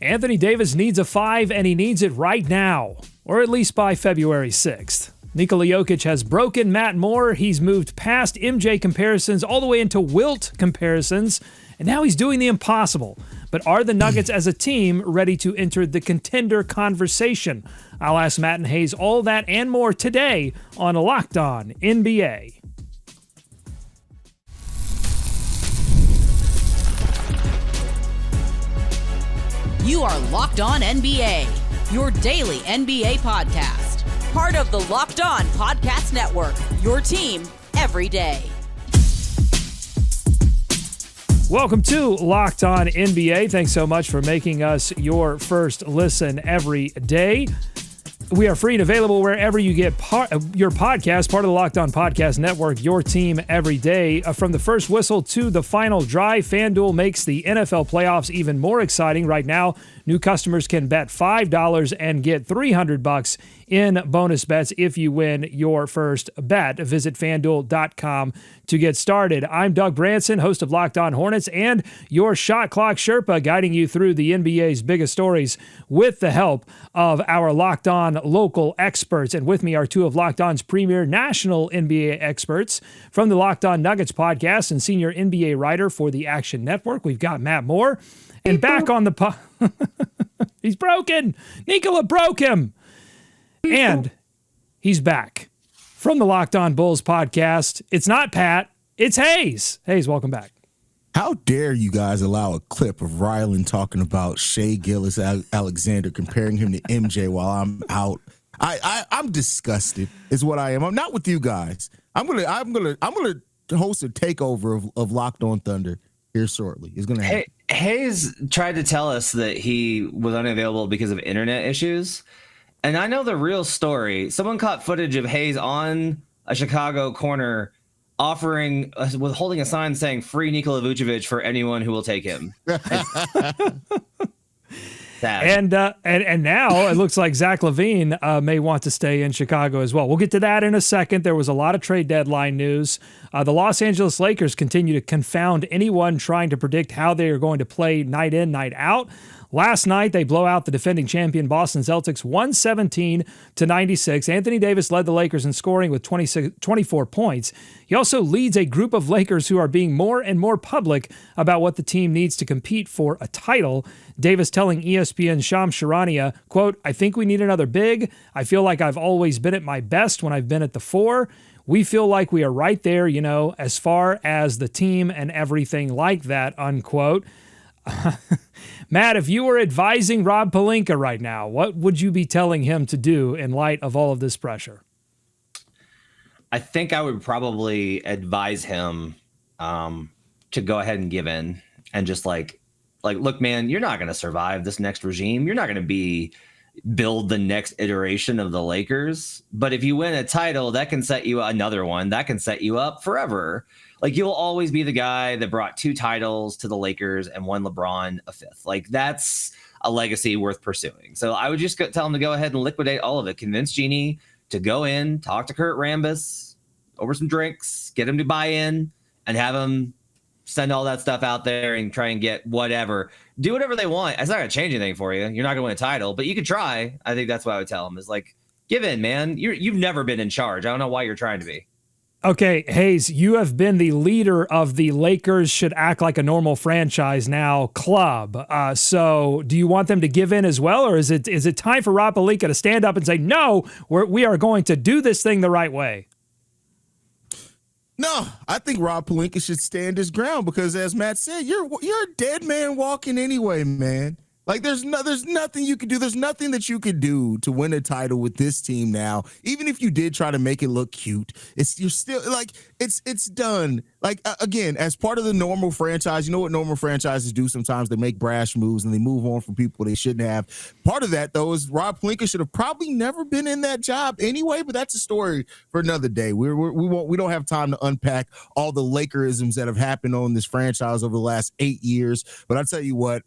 Anthony Davis needs a 5, and he needs it right now, or at least by February 6th. Nikola Jokic has broken Matt Moore. He's moved past MJ comparisons all the way into Wilt comparisons, and now he's doing the impossible. But are the Nuggets as a team ready to enter the contender conversation? I'll ask Matt and Hayes all that and more today on Locked On NBA. You are Locked On NBA, your daily NBA podcast. Part of the Locked On Podcast Network, your team every day. Welcome to Locked On NBA. Thanks so much for making us your first listen every day. We are free and available wherever you get your podcast, part of the Locked On Podcast Network, your team every day. From the first whistle to the final drive, FanDuel makes the NFL playoffs even more exciting. Right now, new customers can bet $5 and get $300 in bonus bets if you win your first bet. Visit FanDuel.com to get started. I'm Doug Brunson, host of Locked On Hornets and your Shot Clock Sherpa, guiding you through the NBA's biggest stories with the help of our Locked On local experts. And with me are two of Locked On's premier national NBA experts from the Locked On Nuggets podcast and senior NBA writer for the Action Network. We've got Matt Moore. And back on the he's broken. Nikola broke him. And he's back from the Locked On Bulls podcast. It's not Pat, it's Hayes. Hayes, welcome back. How dare you guys allow a clip of Rylan talking about Shea Gilgeous-Alexander, comparing him to MJ while I'm out? I'm disgusted, is what I am. I'm not with you guys. I'm gonna host a takeover of Locked On Thunder here shortly. It's gonna happen. Hayes tried to tell us that he was unavailable because of internet issues. And I know the real story. Someone caught footage of Hayes on a Chicago corner with holding a sign saying "Free Nikola Vucevic for anyone who will take him." And now it looks like Zach LaVine may want to stay in Chicago as well. We'll get to that in a second. There was a lot of trade deadline news. The Los Angeles Lakers continue to confound anyone trying to predict how they are going to play night in, night out. Last night, they blow out the defending champion Boston Celtics 117-96. Anthony Davis led the Lakers in scoring with 24 points. He also leads a group of Lakers who are being more and more public about what the team needs to compete for a title. Davis telling ESPN's Shams Charania, quote, "I think we need another big. I feel like I've always been at my best when I've been at the 4. We feel like we are right there, as far as the team and everything like that," unquote. Matt, if you were advising Rob Pelinka right now, what would you be telling him to do in light of all of this pressure? I think I would probably advise him to go ahead and give in and just like, look, man, you're not going to survive this next regime. You're not going to build the next iteration of the Lakers. But if you win a title, that can set you another one. That can set you up forever. Like, you'll always be the guy that brought 2 titles to the Lakers and won LeBron a 5th. Like, that's a legacy worth pursuing. So I would just tell him to go ahead and liquidate all of it. Convince Jeannie to go in, talk to Kurt Rambis over some drinks, get him to buy in, and have him send all that stuff out there and try and get whatever. Do whatever they want. It's not going to change anything for you. You're not going to win a title, but you could try. I think that's what I would tell him is like, give in, man. You've never been in charge. I don't know why you're trying to be. Okay, Hayes, you have been the leader of the Lakers should act like a normal franchise now club. So do you want them to give in as well? Or is it time for Rob Pelinka to stand up and say, no, we are going to do this thing the right way? No, I think Rob Pelinka should stand his ground because, as Matt said, you're a dead man walking anyway, man. Like, there's nothing you could do. There's nothing that you could do to win a title with this team now. Even if you did try to make it look cute, you're still like it's done. Like, again, as part of the normal franchise, you know what normal franchises do sometimes? They make brash moves and they move on from people they shouldn't have. Part of that, though, is Rob Pelinka should have probably never been in that job anyway. But that's a story for another day. We don't have time to unpack all the Lakerisms that have happened on this franchise over the last 8 years. But I'll tell you what.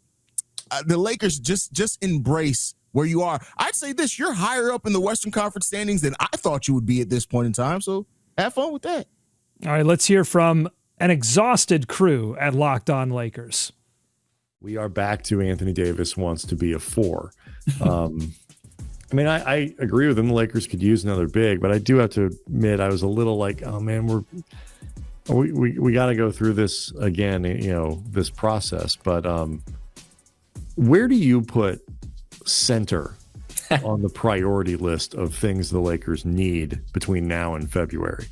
The Lakers just embrace where you are. I'd say this, you're higher up in the Western Conference standings than I thought you would be at this point in time, so have fun with that. All right, let's hear from an exhausted crew at Locked On Lakers. We are back to Anthony Davis wants to be a 4. I mean, I agree with him. The Lakers could use another big, but I do have to admit I was a little like, oh man, we got to go through this again, this process. But where do you put center on the priority list of things the Lakers need between now and February?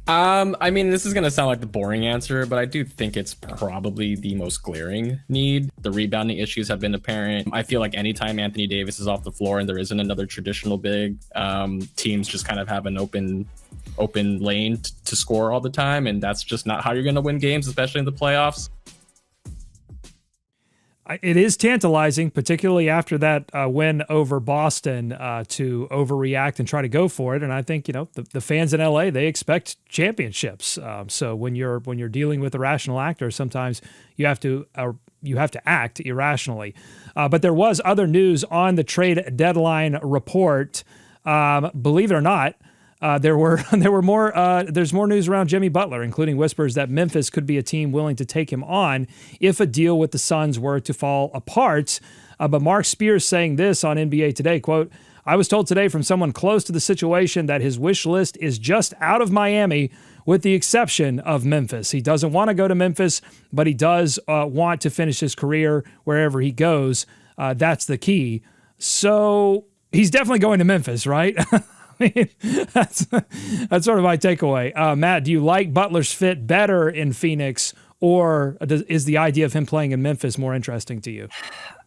I mean, this is going to sound like the boring answer, but I do think it's probably the most glaring need. The rebounding issues have been apparent. I feel like anytime Anthony Davis is off the floor and there isn't another traditional big, teams just kind of have an open lane to score all the time. And that's just not how you're going to win games, especially in the playoffs. It is tantalizing, particularly after that win over Boston, to overreact and try to go for it. And I think, the fans in LA, they expect championships. So when you're dealing with a rational actor, sometimes you have to act irrationally. But there was other news on the trade deadline report. Believe it or not, there's more news around Jimmy Butler, including whispers that Memphis could be a team willing to take him on if a deal with the Suns were to fall apart. But Mark Spears saying this on NBA Today, quote, "I was told today from someone close to the situation that his wish list is just out of Miami with the exception of Memphis. He doesn't want to go to Memphis, but he does want to finish his career wherever he goes. That's the key." So he's definitely going to Memphis, right? That's sort of my takeaway. Matt, do you like Butler's fit better in Phoenix, or is the idea of him playing in Memphis more interesting to you?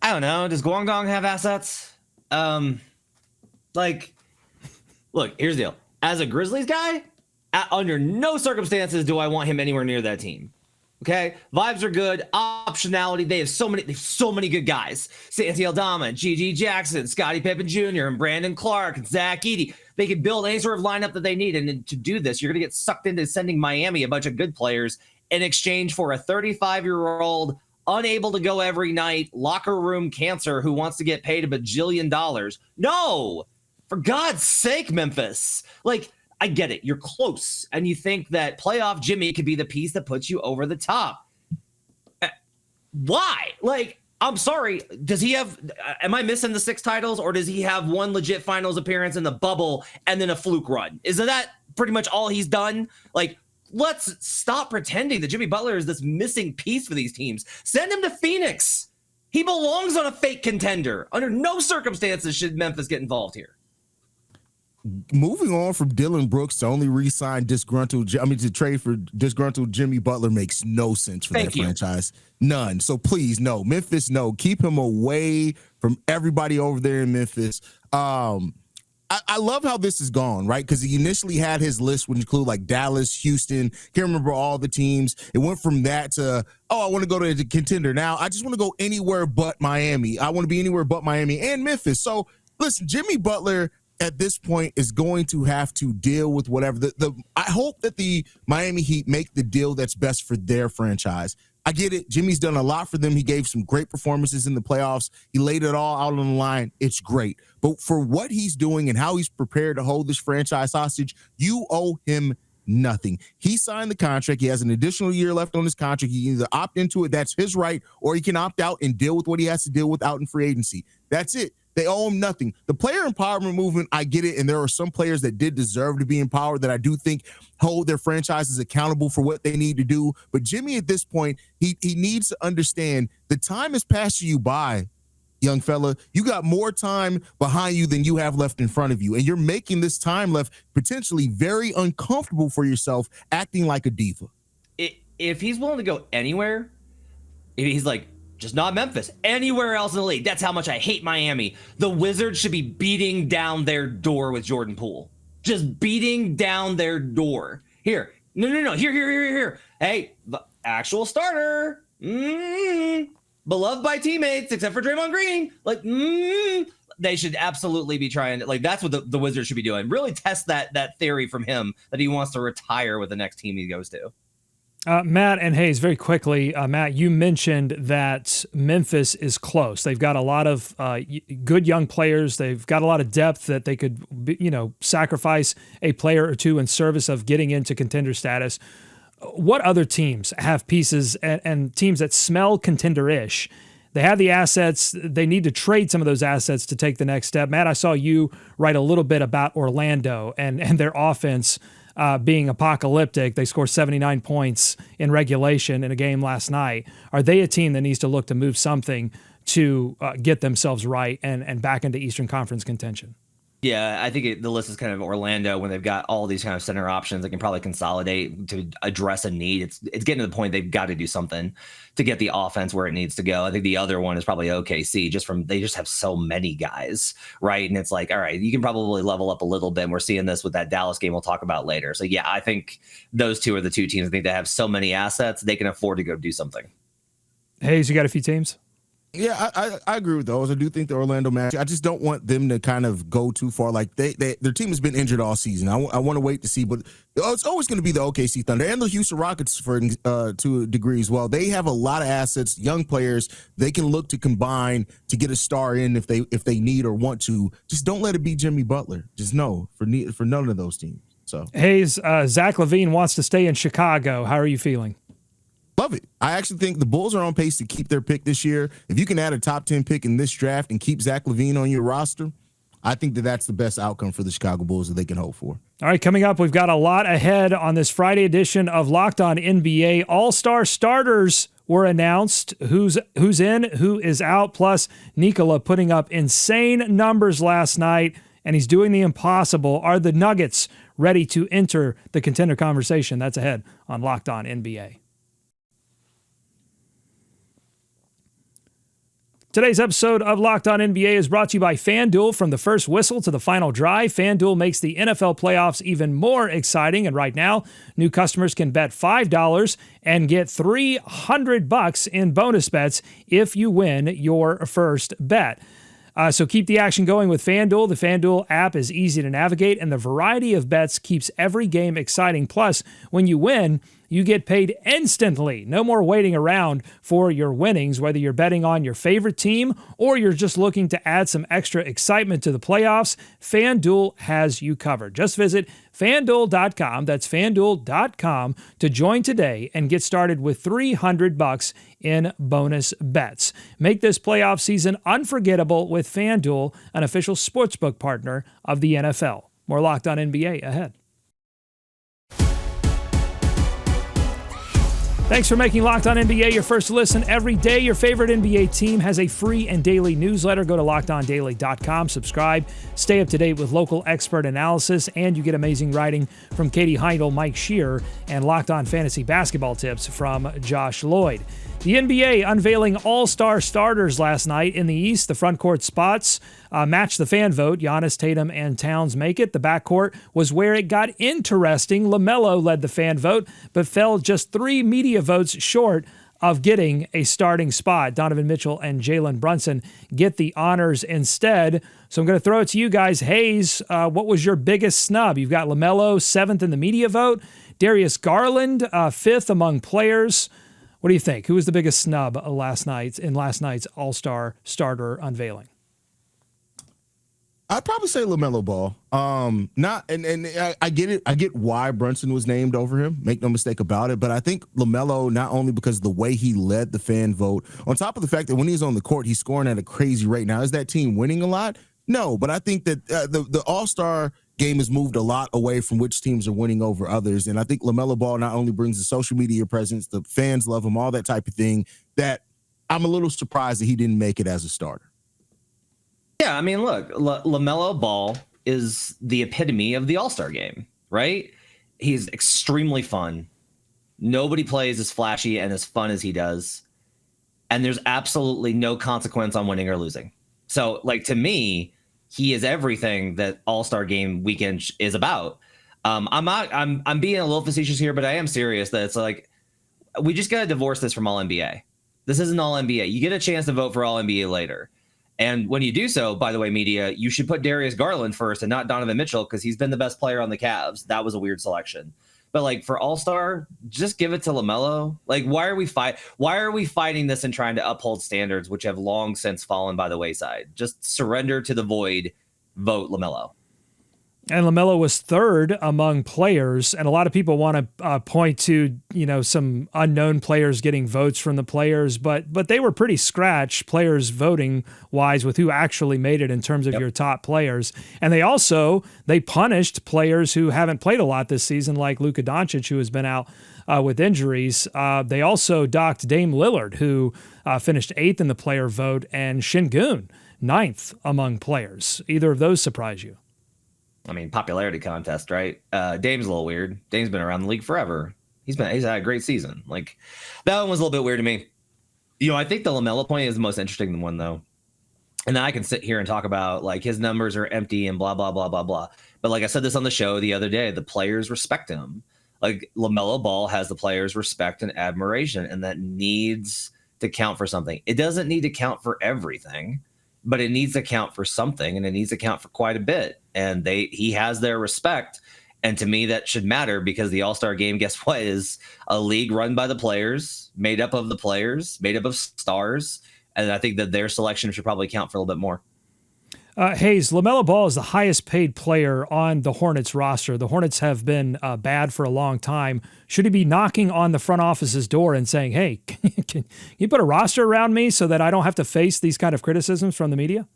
I don't know. Does Guangdong have assets? Look, here's the deal. As a Grizzlies guy, under no circumstances do I want him anywhere near that team. Okay, vibes are good. Optionality. They have so many good guys. Santi Aldama, G.G. Jackson, Scottie Pippen Jr., and Brandon Clark, and Zach Edey. They can build any sort of lineup that they need. And to do this, you're going to get sucked into sending Miami a bunch of good players in exchange for a 35-year-old, unable to go every night, locker room cancer who wants to get paid a bajillion dollars. No, for God's sake, Memphis. I get it. You're close. And you think that playoff Jimmy could be the piece that puts you over the top. Why? I'm sorry. Does he have, am I missing the 6 titles, or does he have one legit finals appearance in the bubble and then a fluke run? Isn't that pretty much all he's done? Let's stop pretending that Jimmy Butler is this missing piece for these teams. Send him to Phoenix. He belongs on a fake contender. Under no circumstances should Memphis get involved here. Moving on from Dylan Brooks to only re-sign to trade for disgruntled Jimmy Butler makes no sense for that franchise. None. So please, no. Memphis, no. Keep him away from everybody over there in Memphis. I love how this is gone, right? Because he initially had his list would include Dallas, Houston, can't remember all the teams. It went from that to, I want to go to the contender. Now I just want to go anywhere but Miami. I want to be anywhere but Miami and Memphis. So listen, Jimmy Butler at this point is going to have to deal with whatever I hope that the Miami Heat make the deal that's best for their franchise. I get it. Jimmy's done a lot for them. He gave some great performances in the playoffs. He laid it all out on the line. It's great. But for what he's doing and how he's prepared to hold this franchise hostage, you owe him nothing. He signed the contract. He has an additional year left on his contract. He can either opt into it, that's his right, or he can opt out and deal with what he has to deal with out in free agency. That's it. They owe him nothing. The player empowerment movement, I get it, and there are some players that did deserve to be empowered that I do think hold their franchises accountable for what they need to do. But Jimmy, at this point, he needs to understand the time is passing you by, young fella. You got more time behind you than you have left in front of you, and you're making this time left potentially very uncomfortable for yourself, acting like a diva. If he's willing to go anywhere, if he's just not Memphis, anywhere else in the league. That's how much I hate Miami. The Wizards should be beating down their door with Jordan Poole. Just beating down their door. Here. No. Here. Hey, the actual starter. Beloved by teammates, except for Draymond Green. They should absolutely be trying to, that's what the Wizards should be doing. Really test that theory from him that he wants to retire with the next team he goes to. Matt and Hayes, very quickly, Matt, you mentioned that Memphis is close. They've got a lot of good young players. They've got a lot of depth that they could, sacrifice a player or two in service of getting into contender status. what other teams have pieces and teams that smell contender-ish? They have the assets. They need to trade some of those assets to take the next step. Matt, I saw you write a little bit about Orlando and their offense being apocalyptic. They scored 79 points in regulation in a game last night. Are they a team that needs to look to move something to get themselves right and back into Eastern Conference contention? Yeah, I think the list is kind of Orlando when they've got all these kind of center options that can probably consolidate to address a need. It's getting to the point they've got to do something to get the offense where it needs to go. I think the other one is probably OKC, they just have so many guys, right? And it's like, all right, you can probably level up a little bit. And we're seeing this with that Dallas game we'll talk about later. So yeah, I think those two are the two teams. I think they have so many assets, they can afford to go do something. Hayes, you got a few teams? Yeah, I agree with those. I do think the Orlando Magic, I just don't want them to kind of go too far. Like their team has been injured all season. I want to wait to see, but it's always going to be the OKC Thunder and the Houston Rockets to a degree as well. They have a lot of assets, young players. They can look to combine to get a star in if they need or want to. Just don't let it be Jimmy Butler. Just no for none of those teams. So Hayes, Zach LaVine wants to stay in Chicago. How are you feeling? Love it. I actually think the Bulls are on pace to keep their pick this year. If you can add a top 10 pick in this draft and keep Zach LaVine on your roster, I think that's the best outcome for the Chicago Bulls that they can hope for. All right, coming up, we've got a lot ahead on this Friday edition of Locked On NBA. All-Star starters were announced. Who's in, who is out, plus Nikola putting up insane numbers last night, and he's doing the impossible. Are the Nuggets ready to enter the contender conversation? That's ahead on Locked On NBA. Today's episode of Locked On NBA is brought to you by FanDuel. From the first whistle to the final drive, FanDuel makes the NFL playoffs even more exciting. And right now, new customers can bet $5 and get $300 in bonus bets if you win your first bet. So keep the action going with FanDuel. The FanDuel app is easy to navigate, and the variety of bets keeps every game exciting. Plus, when you win, you get paid instantly. No more waiting around for your winnings, whether you're betting on your favorite team or you're just looking to add some extra excitement to the playoffs. FanDuel has you covered. Just visit FanDuel.com, that's FanDuel.com, to join today and get started with $300 in bonus bets. Make this playoff season unforgettable with FanDuel, an official sportsbook partner of the NFL. More Locked On NBA ahead. Thanks for making Locked On NBA your first listen every day. Your favorite NBA team has a free and daily newsletter. Go to LockedOnDaily.com, subscribe, stay up to date with local expert analysis, and you get amazing writing from Katie Heindel, Mike Shearer, and Locked On Fantasy Basketball tips from Josh Lloyd. The NBA unveiling all-star starters last night in the East. The front court spots matched the fan vote. Giannis, Tatum, and Towns make it. The backcourt was where it got interesting. LaMelo led the fan vote, but fell just 3 media votes short of getting a starting spot. Donovan Mitchell and Jalen Brunson get the honors instead. So I'm going to throw it to you guys. Hayes, what was your biggest snub? You've got LaMelo 7th in the media vote. Darius Garland 5th among players. What do you think? Who was the biggest snub last night's All-Star starter unveiling? I'd probably say LaMelo Ball. I get it. I get why Brunson was named over him. Make no mistake about it. But I think LaMelo, not only because of the way he led the fan vote, on top of the fact that when he's on the court, he's scoring at a crazy rate. Now, is that team winning a lot? No, but I think that the All-Star game has moved a lot away from which teams are winning over others. And I think LaMelo Ball not only brings the social media presence, the fans love him, all that type of thing, that I'm a little surprised that he didn't make it as a starter. Yeah, I mean, look, LaMelo Ball is the epitome of the All-Star game, right? He's extremely fun. Nobody plays as flashy and as fun as he does. And there's absolutely no consequence on winning or losing. So, like, to me, he is everything that All-Star Game weekend is about. I'm being a little facetious here, but I am serious that it's like, we just got to divorce this from All NBA. This isn't All NBA. You get a chance to vote for All NBA later. And when you do so, by the way, media, you should put Darius Garland first and not Donovan Mitchell, because he's been the best player on the Cavs. That was a weird selection. But like for All-Star, just give it to LaMelo. Like, why are we fighting this and trying to uphold standards which have long since fallen by the wayside? Just surrender to the void, vote LaMelo. And LaMelo was third among players, and a lot of people want to point to some unknown players getting votes from the players, but they were pretty scratch players voting wise with who actually made it in terms of your top players. And they punished players who haven't played a lot this season, like Luka Doncic, who has been out with injuries. They also docked Dame Lillard, who finished 8th in the player vote, and Şengün 9th among players. Either of those surprise you? I mean, popularity contest, right? Dame's a little weird. Dame's been around the league forever. He's had a great season. Like, that one was a little bit weird to me. I think the LaMelo point is the most interesting one, though. And then I can sit here and talk about, like, his numbers are empty and blah, blah, blah, blah, blah. But like I said this on the show the other day, the players respect him. Like, LaMelo Ball has the players' respect and admiration, and that needs to count for something. It doesn't need to count for everything, but it needs to count for something, and it needs to count for quite a bit. And he has their respect. And to me, that should matter, because the All-Star game, guess what, is a league run by the players, made up of the players, made up of stars. And I think that their selection should probably count for a little bit more. Hayes, LaMelo Ball is the highest paid player on the Hornets roster. The Hornets have been bad for a long time. Should he be knocking on the front office's door and saying, hey, can you put a roster around me so that I don't have to face these kind of criticisms from the media?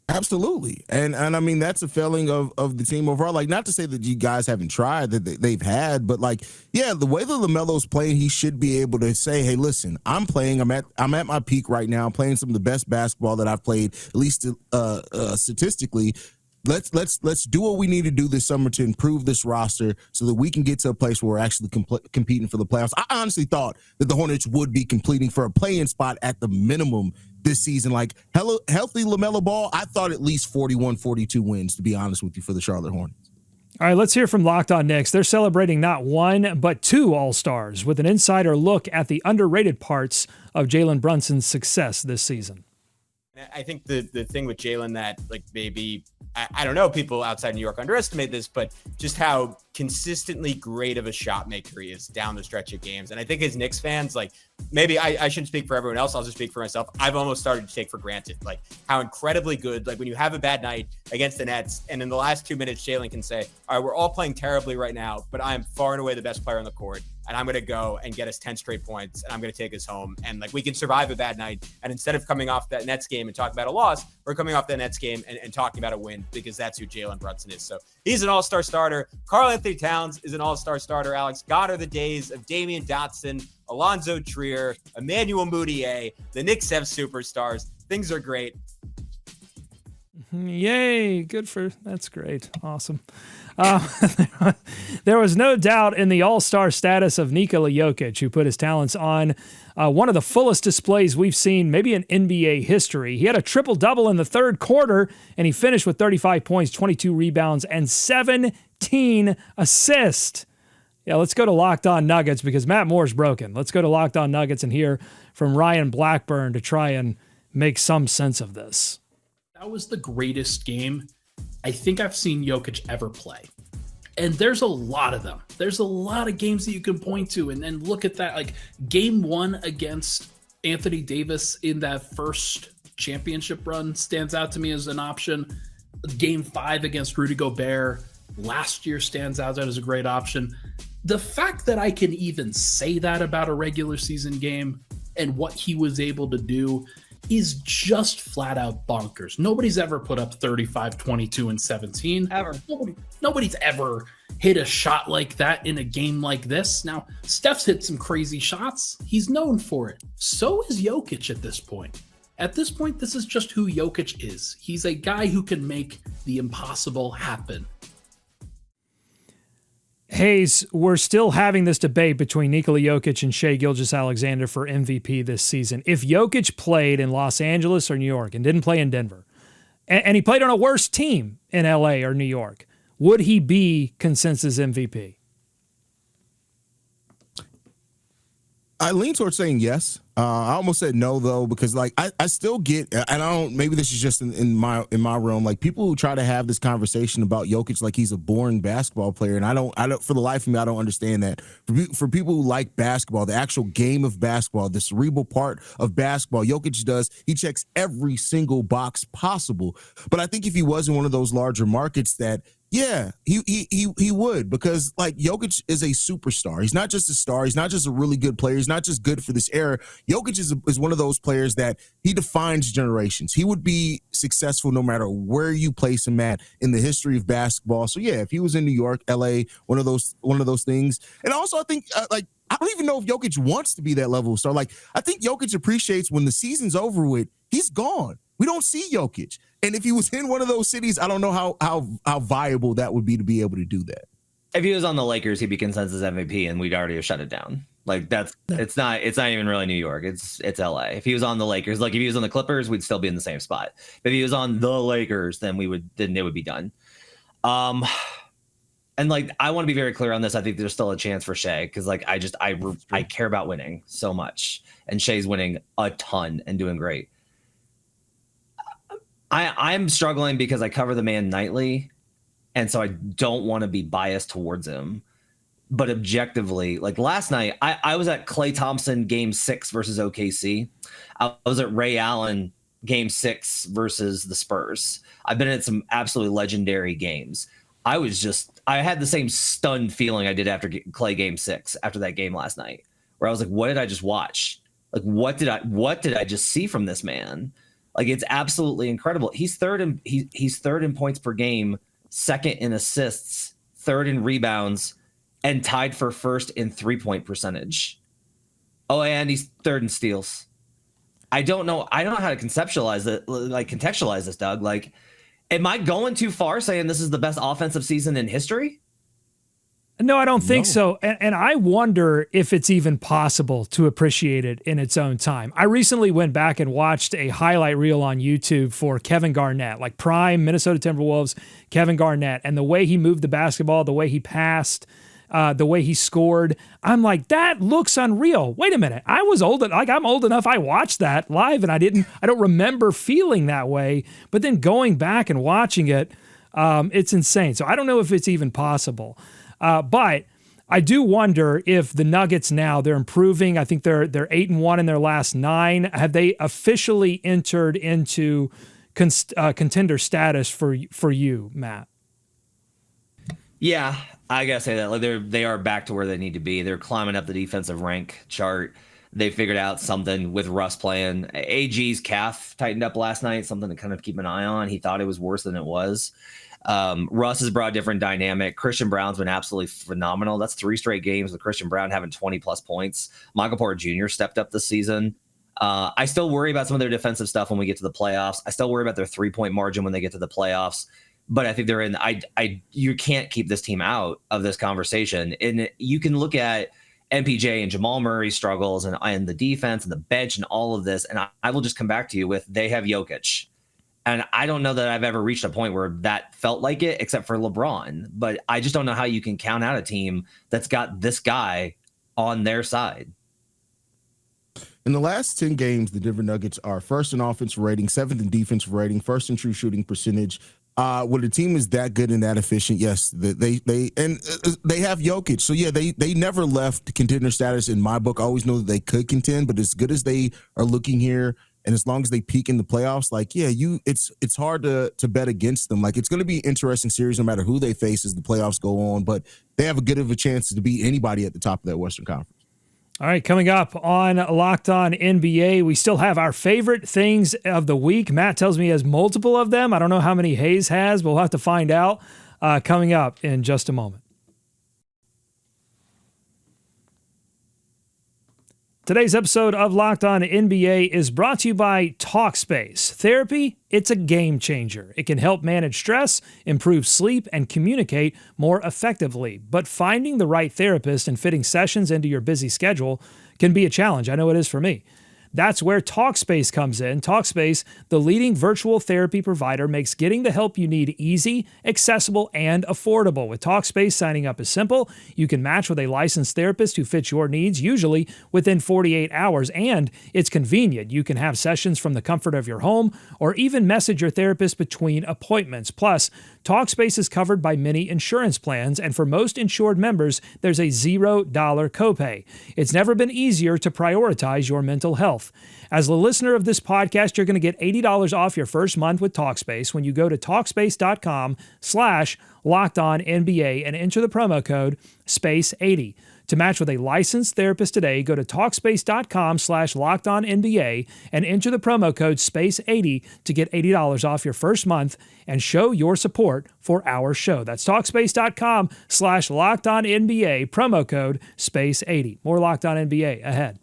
Absolutely. And I mean, that's a failing of the team overall. Like, not to say that you guys haven't tried, that they've had, but like, yeah, the way that LaMelo's playing, he should be able to say, hey, listen, I'm playing, I'm at my peak right now. I'm playing some of the best basketball that I've played, at least statistically. Let's do what we need to do this summer to improve this roster so that we can get to a place where we're actually competing for the playoffs. I honestly thought that the Hornets would be competing for a play-in spot at the minimum this season. Like, healthy LaMelo Ball, I thought at least 41, 42 wins, to be honest with you, for the Charlotte Hornets. All right, let's hear from Locked On Knicks. They're celebrating not one, but 2 All-Stars with an insider look at the underrated parts of Jalen Brunson's success this season. I think the thing with Jalen that, like, maybe, I don't know, people outside New York underestimate this, but just how consistently great of a shot maker he is down the stretch of games. And I think as Knicks fans, like, maybe I shouldn't speak for everyone else, I'll just speak for myself. I've almost started to take for granted, like, how incredibly good, like, when you have a bad night against the Nets and in the last 2 minutes, Jalen can say, all right, we're all playing terribly right now, but I'm far and away the best player on the court. And I'm going to go and get us 10 straight points, and I'm going to take us home. And, like, we can survive a bad night. And instead of coming off that Nets game and talking about a loss, we're coming off that Nets game and talking about a win, because that's who Jalen Brunson is. So he's an all-star starter. Karl-Anthony Towns is an all-star starter, Alex. God are the days of Damian Dotson, Alonzo Trier, Emmanuel Mudiay. The Knicks have superstars. Things are great. Yay. That's great. Awesome. There was no doubt in the all-star status of Nikola Jokic, who put his talents on one of the fullest displays we've seen maybe in NBA history. He had a triple-double in the third quarter, and he finished with 35 points, 22 rebounds, and 17 assists. Yeah, let's go to Locked On Nuggets, because Matt Moore's broken. Let's go to Locked On Nuggets and hear from Ryan Blackburn to try and make some sense of this. That was the greatest game I think I've seen Jokic ever play. And there's a lot of them. There's a lot of games that you can point to and look at that. Like, game 1 against Anthony Davis in that first championship run stands out to me as an option. Game 5 against Rudy Gobert last year stands out as a great option. The fact that I can even say that about a regular season game and what he was able to do is just flat out bonkers. Nobody's ever put up 35, 22, and 17. Ever. Nobody's ever hit a shot like that in a game like this. Now, Steph's hit some crazy shots. He's known for it. So is Jokic at this point. At this point, this is just who Jokic is. He's a guy who can make the impossible happen. Hayes, we're still having this debate between Nikola Jokic and Shai Gilgeous-Alexander for MVP this season. If Jokic played in Los Angeles or New York and didn't play in Denver, and he played on a worse team in LA or New York, would he be consensus MVP? I lean towards saying yes. I almost said no though, because like I still get, and I don't, maybe this is just in my realm, like people who try to have this conversation about Jokic like he's a boring basketball player, and I don't for the life of me I don't understand that. For people who like basketball, the actual game of basketball, the cerebral part of basketball, he checks every single box possible. But I think if he was in one of those larger markets, that yeah, he would, because like Jokic is a superstar. He's not just a star. He's not just a really good player. He's not just good for this era. Jokic is one of those players that he defines generations. He would be successful no matter where you place him at in the history of basketball. So yeah, if he was in New York, LA, one of those things. And also I think like I don't even know if Jokic wants to be that level of star. Like I think Jokic appreciates when the season's over with, he's gone. We don't see Jokic. And if he was in one of those cities, I don't know how viable that would be to be able to do that. If he was on the Lakers, he'd be consensus MVP, and we'd already have shut it down. Like it's not even really New York. It's LA. If he was on the Lakers, like if he was on the Clippers, we'd still be in the same spot. If he was on the Lakers, then it would be done. And like I want to be very clear on this. I think there's still a chance for Shea, because like I care about winning so much, and Shea's winning a ton and doing great. I'm struggling because I cover the man nightly, and so I don't want to be biased towards him. But objectively, like last night, I was at Klay Thompson Game 6 versus OKC. I was at Ray Allen Game 6 versus the Spurs. I've been at some absolutely legendary games. I had the same stunned feeling I did after Klay Game 6 after that game last night, where I was like, what did I just watch? Like, what did I just see from this man? Like, it's absolutely incredible. He's third in points per game, second in assists, third in rebounds, and tied for first in 3-point percentage. Oh, and he's third in steals. I don't know how to contextualize this, Doug. Like, am I going too far saying this is the best offensive season in history? No, I don't think so. And I wonder if it's even possible to appreciate it in its own time. I recently went back and watched a highlight reel on YouTube for Kevin Garnett, like prime Minnesota Timberwolves, Kevin Garnett, and the way he moved the basketball, the way he passed, the way he scored. I'm like, that looks unreal. Wait a minute. I'm old enough. I watched that live and I don't remember feeling that way. But then going back and watching it, it's insane. So I don't know if it's even possible. But I do wonder if the Nuggets now, they're improving. I think they're 8-1 in their last 9. Have they officially entered into contender status for you, Matt? Yeah, I gotta say that. Like they are back to where they need to be. They're climbing up the defensive rank chart. They figured out something with Russ playing. AG's calf tightened up last night, something to kind of keep an eye on. He thought it was worse than it was. Russ has brought a different dynamic. Christian Brown's been absolutely phenomenal. That's 3 straight games with Christian Brown having 20-plus points. Michael Porter Jr. stepped up this season. I still worry about some of their defensive stuff when we get to the playoffs. I still worry about their 3-point margin when they get to the playoffs. But I think they're in. You can't keep this team out of this conversation. And you can look at MPJ and Jamal Murray's struggles and the defense and the bench and all of this. And I will just come back to you with they have Jokic. And I don't know that I've ever reached a point where that felt like it, except for LeBron. But I just don't know how you can count out a team that's got this guy on their side. In the last 10 games, the Denver Nuggets are first in offensive rating, 7th in defensive rating, first in true shooting percentage. When the team is that good and that efficient, yes, they have Jokic. So yeah, they never left contender status in my book. I always know that they could contend, but as good as they are looking here, and as long as they peak in the playoffs, like yeah, it's hard to bet against them. Like it's going to be an interesting series no matter who they face as the playoffs go on. But they have a good of a chance to beat anybody at the top of that Western Conference. All right, coming up on Locked On NBA, we still have our favorite things of the week. Matt tells me he has multiple of them. I don't know how many Hayes has, but we'll have to find out coming up in just a moment. Today's episode of Locked On NBA is brought to you by Talkspace. Therapy, it's a game changer. It can help manage stress, improve sleep, and communicate more effectively. But finding the right therapist and fitting sessions into your busy schedule can be a challenge. I know it is for me. That's where Talkspace comes in. Talkspace, the leading virtual therapy provider, makes getting the help you need easy, accessible, and affordable. With Talkspace, signing up is simple. You can match with a licensed therapist who fits your needs, usually within 48 hours, and it's convenient. You can have sessions from the comfort of your home or even message your therapist between appointments. Plus, Talkspace is covered by many insurance plans, and for most insured members, there's a $0 copay. It's never been easier to prioritize your mental health. As a listener of this podcast, you're going to get $80 off your first month with Talkspace when you go to Talkspace.com/LockedOnNBA and enter the promo code SPACE80. To match with a licensed therapist today, go to Talkspace.com/LockedOnNBA and enter the promo code SPACE80 to get $80 off your first month and show your support for our show. That's Talkspace.com/LockedOnNBA, promo code SPACE80. More Locked On NBA ahead.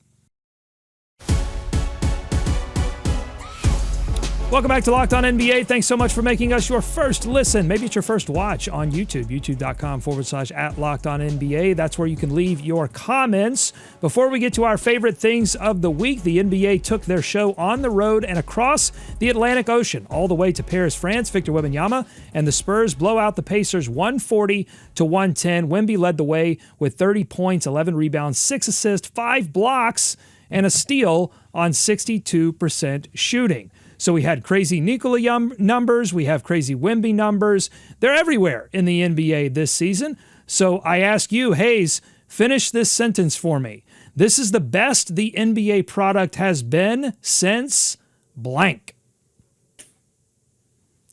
Welcome back to Locked On NBA. Thanks so much for making us your first listen. Maybe it's your first watch on YouTube, youtube.com/@LockedOnNBA. That's where you can leave your comments. Before we get to our favorite things of the week, the NBA took their show on the road and across the Atlantic Ocean, all the way to Paris, France. Victor Wembanyama and the Spurs blow out the Pacers 140-110. Wemby led the way with 30 points, 11 rebounds, 6 assists, 5 blocks, and a steal on 62% shooting. So we had crazy Nikola numbers. We have crazy Wemby numbers. They're everywhere in the NBA this season. So I ask you, Hayes, finish this sentence for me. This is the best the NBA product has been since blank.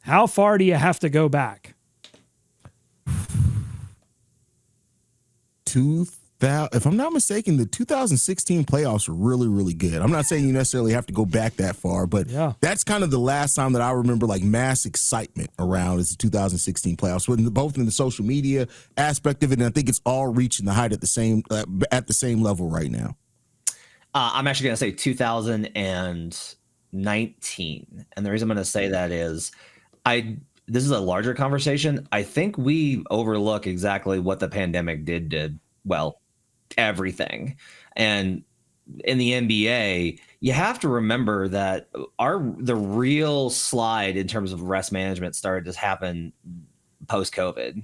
How far do you have to go back? If I'm not mistaken, the 2016 playoffs were really, really good. I'm not saying you necessarily have to go back that far, but that's kind of the last time that I remember like mass excitement around is the 2016 playoffs, both in the social media aspect of it, and I think it's all reaching the height at the same level right now. I'm actually going to say 2019, and the reason I'm going to say that is this is a larger conversation. I think we overlook exactly what the pandemic did well. Everything. And in the NBA, you have to remember that the real slide in terms of rest management started to happen post-COVID.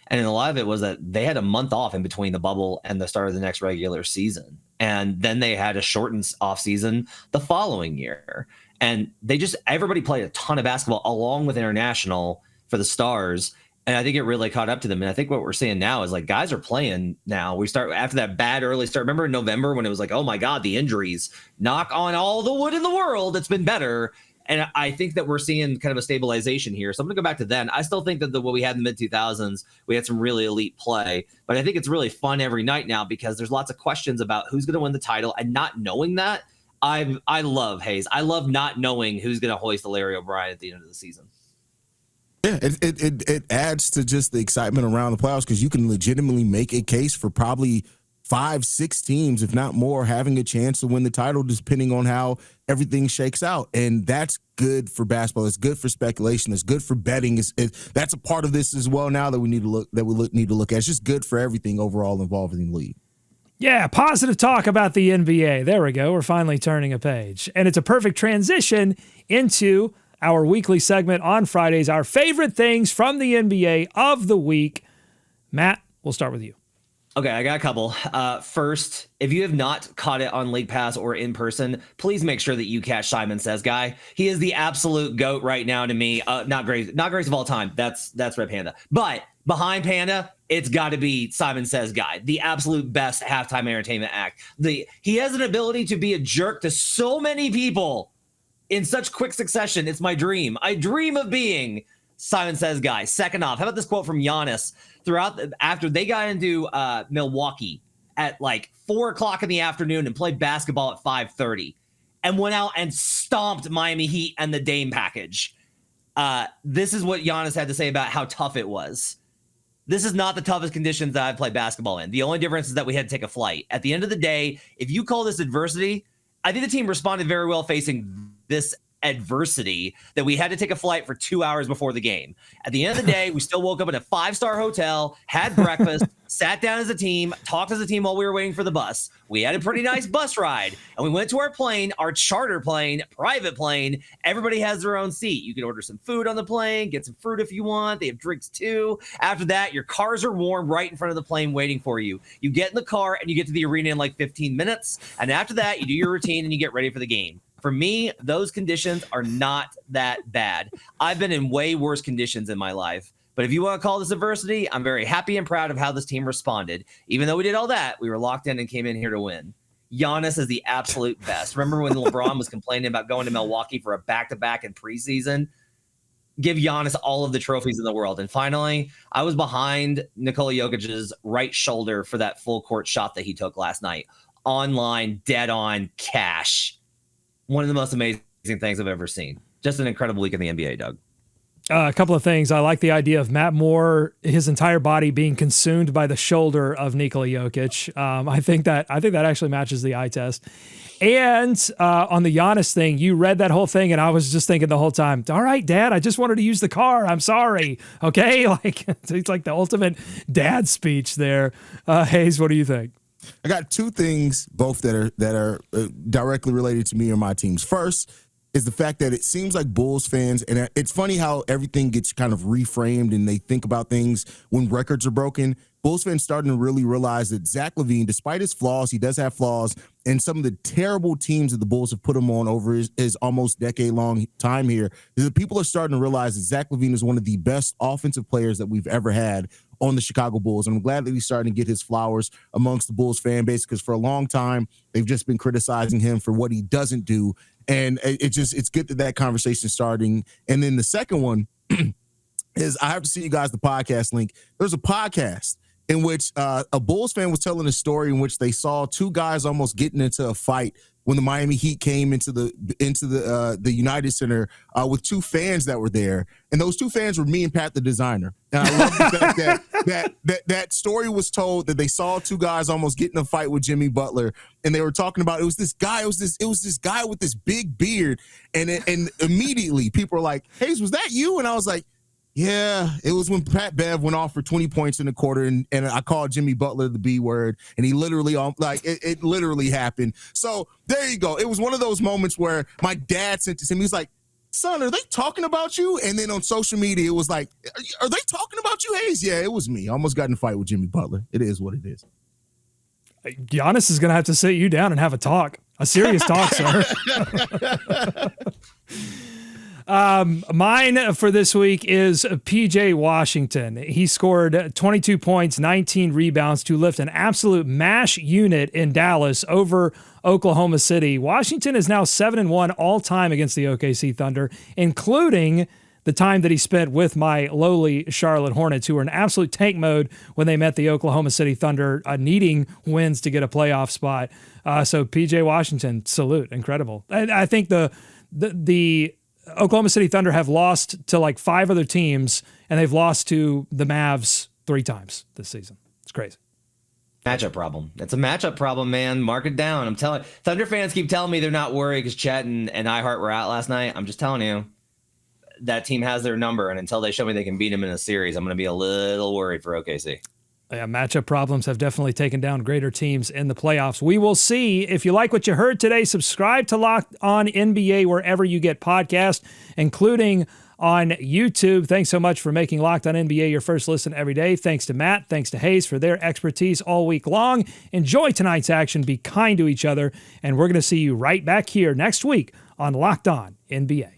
And a lot of it was that they had a month off in between the bubble and the start of the next regular season. And then they had a shortened off season the following year. And everybody played a ton of basketball along with international for the stars. And I think it really caught up to them. And I think what we're seeing now is like guys are playing now. We start after that bad early start. Remember in November when it was like, oh my God, the injuries, knock on all the wood in the world. It's been better. And I think that we're seeing kind of a stabilization here. So I'm going to go back to then. I still think that what we had in the mid 2000s, we had some really elite play. But I think it's really fun every night now because there's lots of questions about who's going to win the title and not knowing that. I love Hayes. I love not knowing who's going to hoist the Larry O'Brien at the end of the season. Yeah, it adds to just the excitement around the playoffs because you can legitimately make a case for probably 5-6 teams, if not more, having a chance to win the title, depending on how everything shakes out. And that's good for basketball. It's good for speculation. It's good for betting. That's a part of this as well now that we need to look at. It's just good for everything overall involved in the league. Yeah, positive talk about the NBA. There we go. We're finally turning a page. And it's a perfect transition into our weekly segment on Fridays, our favorite things from the NBA of the week. Matt, we'll start with you. Okay, I got a couple. First, if you have not caught it on League Pass or in person, please make sure that you catch Simon Says Guy. He is the absolute GOAT right now to me. Not greatest of all time. That's Red Panda. But behind Panda, it's got to be Simon Says Guy, the absolute best halftime entertainment act. He has an ability to be a jerk to so many people in such quick succession. It's my dream. I dream of being Simon Says Guy. Second off, how about this quote from Giannis after they got into Milwaukee at like 4:00 in the afternoon and played basketball at 5:30 and went out and stomped Miami Heat and the Dame package. This is what Giannis had to say about how tough it was. This is not the toughest conditions that I've played basketball in. The only difference is that we had to take a flight. At the end of the day, if you call this adversity, I think the team responded very well facing this adversity that we had to take a flight for 2 hours before the game. At the end of the day, we still woke up in a 5-star hotel, had breakfast, sat down as a team, talked as a team while we were waiting for the bus. We had a pretty nice bus ride, and we went to our plane, our charter plane, private plane. Everybody has their own seat. You can order some food on the plane, get some fruit if you want. They have drinks too. After that, your cars are warm right in front of the plane waiting for you. You get in the car and you get to the arena in like 15 minutes. And after that, you do your routine and you get ready for the game. For me, those conditions are not that bad. I've been in way worse conditions in my life. But if you want to call this adversity, I'm very happy and proud of how this team responded. Even though we did all that, we were locked in and came in here to win. Giannis is the absolute best. Remember when LeBron was complaining about going to Milwaukee for a back-to-back in preseason? Give Giannis all of the trophies in the world. And finally, I was behind Nikola Jokic's right shoulder for that full court shot that he took last night. Online, dead on, cash. One of the most amazing things I've ever seen. Just an incredible week in the NBA, Doug. A couple of things. I like the idea of Matt Moore, his entire body being consumed by the shoulder of Nikola Jokic. I think that actually matches the eye test. And on the Giannis thing, you read that whole thing, and I was just thinking the whole time, all right, Dad, I just wanted to use the car. I'm sorry. Okay? Like it's like the ultimate dad speech there. Hayes, what do you think? I got two things, both that are directly related to me or my teams. First is the fact that it seems like Bulls fans, and it's funny how everything gets kind of reframed and they think about things when records are broken. Bulls fans starting to really realize that Zach LaVine, despite his flaws, he does have flaws, and some of the terrible teams that the Bulls have put him on over his almost decade-long time here, is that people are starting to realize that Zach LaVine is one of the best offensive players that we've ever had on the Chicago Bulls. And I'm glad that he's starting to get his flowers amongst the Bulls fan base, because for a long time, they've just been criticizing him for what he doesn't do. And it's good that conversation starting. And then the second one is, I have to see you guys the podcast link. There's a podcast in which a Bulls fan was telling a story in which they saw two guys almost getting into a fight when the Miami Heat came into the United Center with two fans that were there, and those two fans were me and Pat the designer. And I love the fact that story was told, that they saw two guys almost get in a fight with Jimmy Butler, and they were talking about it was this guy with this big beard, and immediately people were like, "Hayes, was that you?" And I was like, yeah, it was when Pat Bev went off for 20 points in the quarter, and I called Jimmy Butler the B word, and he literally, it literally happened. So there you go. It was one of those moments where my dad sent to him. He was like, son, are they talking about you? And then on social media, it was like, are they talking about you, Hayes? Yeah, it was me. I almost got in a fight with Jimmy Butler. It is what it is. Giannis is going to have to sit you down and have a talk, a serious talk, sir. Mine for this week is PJ Washington. He scored 22 points, 19 rebounds to lift an absolute mash unit in Dallas over Oklahoma City. Washington is now 7-1 all time against the OKC Thunder, including the time that he spent with my lowly Charlotte Hornets, who were in absolute tank mode when they met the Oklahoma City Thunder, needing wins to get a playoff spot. So PJ Washington, salute, incredible. I think the Oklahoma City Thunder have lost to like 5 other teams, and they've lost to the Mavs 3 times this season. It's crazy. Matchup problem. It's a matchup problem, man. Mark it down. I'm telling Thunder fans keep telling me they're not worried because Chet and iHeart were out last night. I'm just telling you, that team has their number, and until they show me they can beat them in a series, I'm going to be a little worried for OKC. Yeah, matchup problems have definitely taken down greater teams in the playoffs. We will see. If you like what you heard today, subscribe to Locked On NBA wherever you get podcasts, including on YouTube. Thanks so much for making Locked On NBA your first listen every day. Thanks to Matt. Thanks to Hayes for their expertise all week long. Enjoy tonight's action. Be kind to each other. And we're going to see you right back here next week on Locked On NBA.